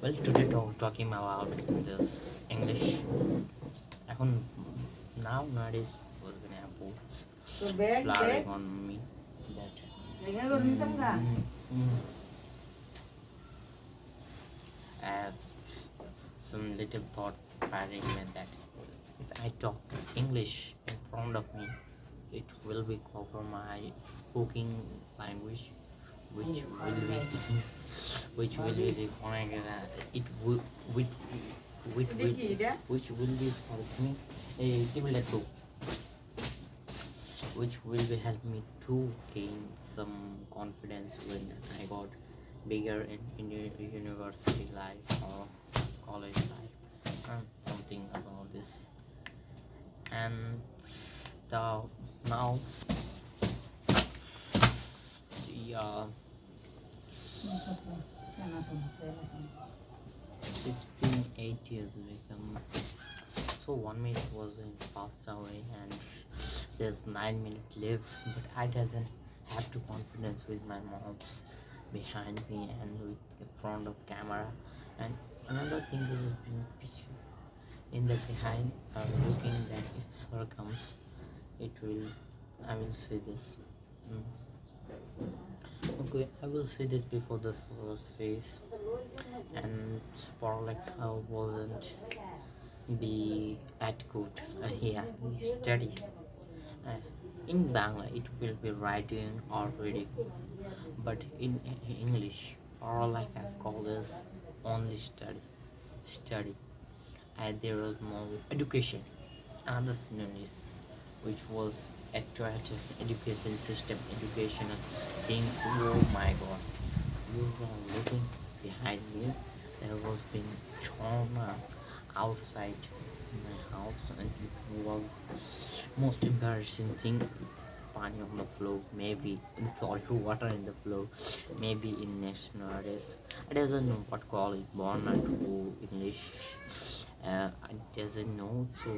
Well, today talking about this English. এখন nowadays was gonna have তো bag flowering on me that এখানে করে নিতাম গা mm, as some little thoughts firing me that if I talk English in front of me, it will be cover my speaking language, which will be which will be requiring it will which which এটা will কি এটা which will be help me give let go which will be help me to gain some confidence when I got bigger in university life or college life and something about this and the now yeah it's been 8 years become so 1 minute was in passed away and there's 9 minutes left but I doesn't have to confidence with my moms behind me and with the front of camera and another thing is in picture in the behind I'm looking that if sir comes it will I will see this okay I will see this before the sir says and for like I wasn't be at good yeah study uh, in Bangla it will be writing or reading but in English or like I call this only study and there was more education another synonyms which was attractive education system educational things oh my god you are looking behind me there was been trauma outside my house and it was most embarrassing thing pani on the floor maybe in salt water in the floor maybe in nowadays I doesn't know what call it born to English I doesn't know so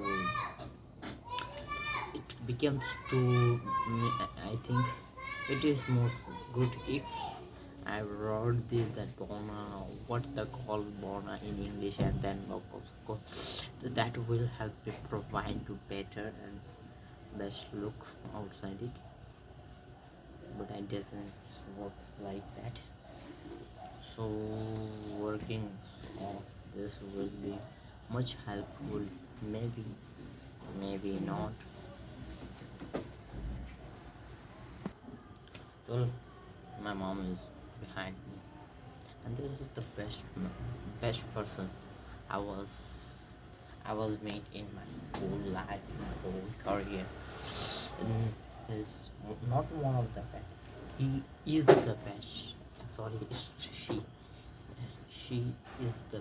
it becomes to I think it is most good if I wrote this that Bona what's the call Bona in English and then of course that will help me provide to better and best look outside it but I doesn't work like that so working of this will be much helpful maybe not well my mom is behind me and this is the best person I was I was made in my whole life my whole career and is not one of the best he is the best sorry it's she is the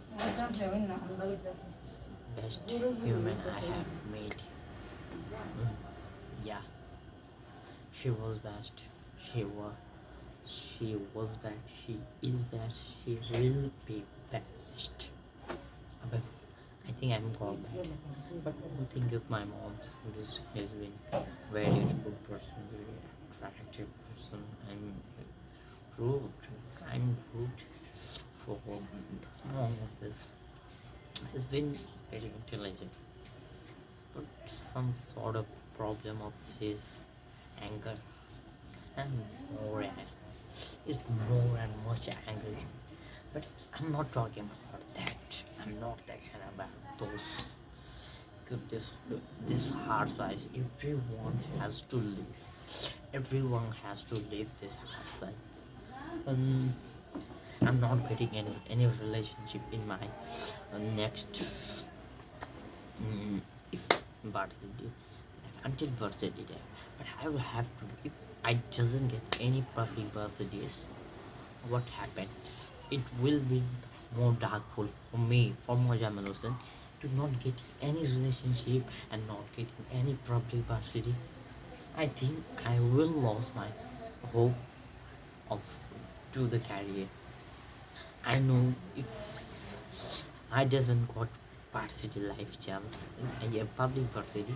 best human I have made yeah she was best she was best she is best she will be best but I think I'm called that but the thing is my mom's has been very good person very attractive person I'm rude for all of this has been very intelligent but some sort of problem of his anger and more is more and much angry but I'm not talking about that I'm not talking about those this hard side everyone has to live everyone has to live this hard side um, I'm not getting any relationship in my next if birthday until birthday day but I will have to if I doesn't get any public birthdays what happened it will be more darkful for me for Mojamal Hussain to not get any relationship and not getting any public birthday I think I will lose my hope of to the career I know if I doesn't got varsity life chance in a public varsity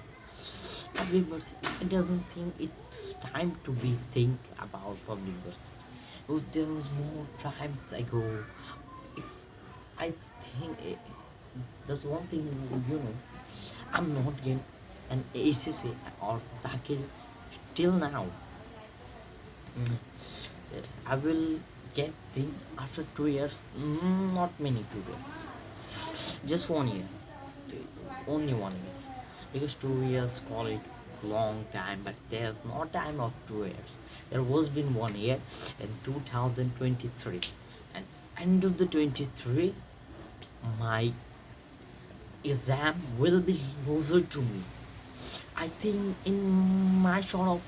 I doesn't think it's time to be think about public varsity. There was more times ago if I think there's one thing, you know, I'm not getting an ACC or Dakil till now. Mm. I will get thing after 2 years. Not many people, just 1 year, only 1 year, because 2 years call it long time, but there's no time of 2 years. There was been 1 year in 2023, and end of the 23 my exam will be closer to me. I think in my sort of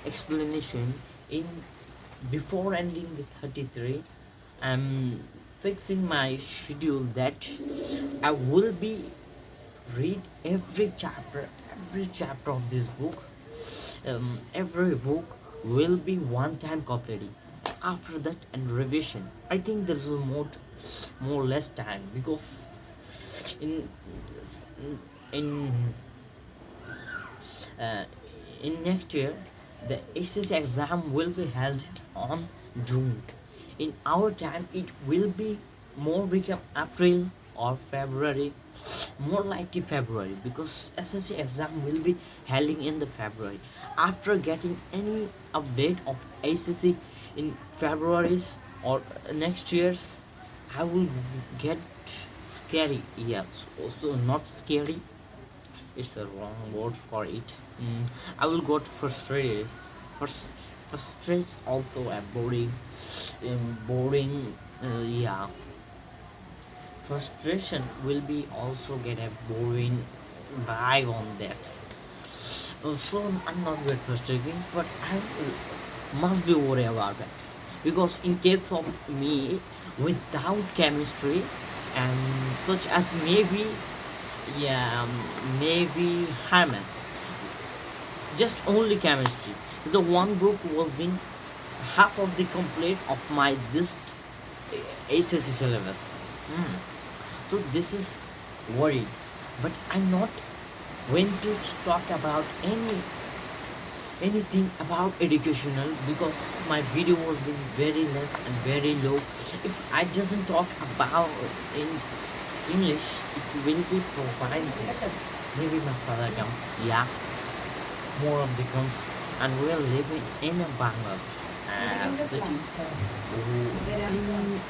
explanation, in before ending the 33, I'm fixing my schedule that I will be read every chapter of this book. Every book will be one time completing. After that and revision, I think there's a more less time, because in in uh, in next year the SSC exam will be held on June. In our time it will be more become April or February, more likely February, because SSC exam will be held in the February. After getting any update of SSC in February or next year's, I will get scary. Yes, also not scary, it's a wrong word for it. I will got frustrated. Frus- Frustrates also a boring, boring. Yeah, frustration will be also get a boring vibe on that. So I'm not very frustrating, but I must be worried about that, because in case of me, without chemistry and such as maybe, yeah, maybe Harman, just only chemistry. So one book was being half of the complete of my this ACC syllabus. So this is worried, but I'm not going to talk about anything about educational, because my video was being very less and very low. If I doesn't talk about in English, it will be provided. Maybe my father comes, yeah, more of the comes, and we are living in a Bangladesh city.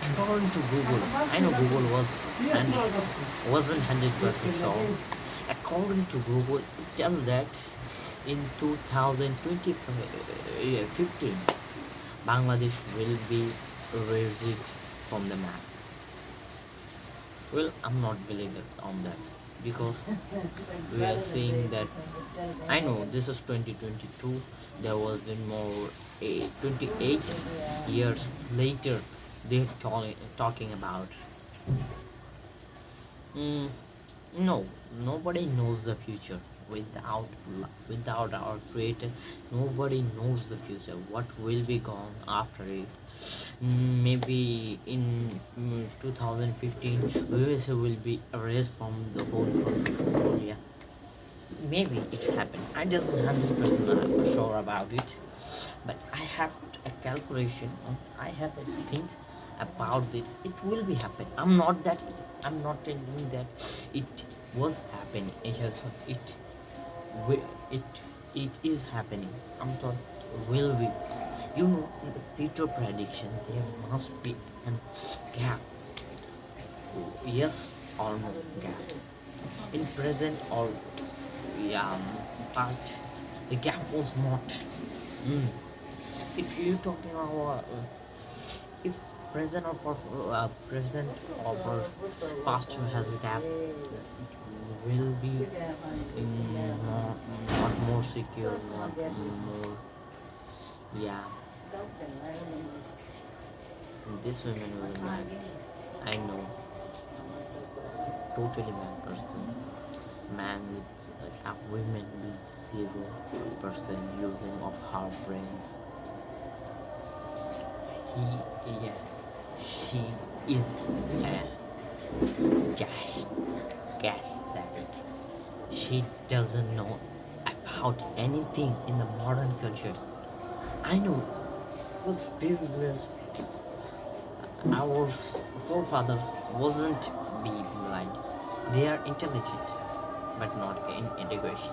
According to Google, I know Google and wasn't 100% sure. According to Google, it tells that in 2015, Bangladesh will be erased from the map. Well, I'm not believing on that, because we are seeing that. I know this is 2022. There was been more 28 years later. They're talking about. Mm, no, nobody knows the future without our creator. Nobody knows the future. What will be gone after it? Maybe in 2015, USA will be erased from the whole world. Yeah, maybe it's happened. I just 100% sure about it, but I have a calculation. I have a thing about this. It will be happen. I'm not telling that it was happening. It it is happening. I'm told will be. You know, in the future prediction, there must be a gap. Yes or no gap. In present or, yeah, but the gap was not. If you talking about if present or present or past has a gap, will be not more secure, not more, yeah. This woman was mad. I know, totally mad person. Man with a women with 0% using of her brain. Yeah, she is a gas addict. She doesn't know about anything in the modern culture. I know, it was previous our forefather wasn't be blind. They are intelligent, but not in education.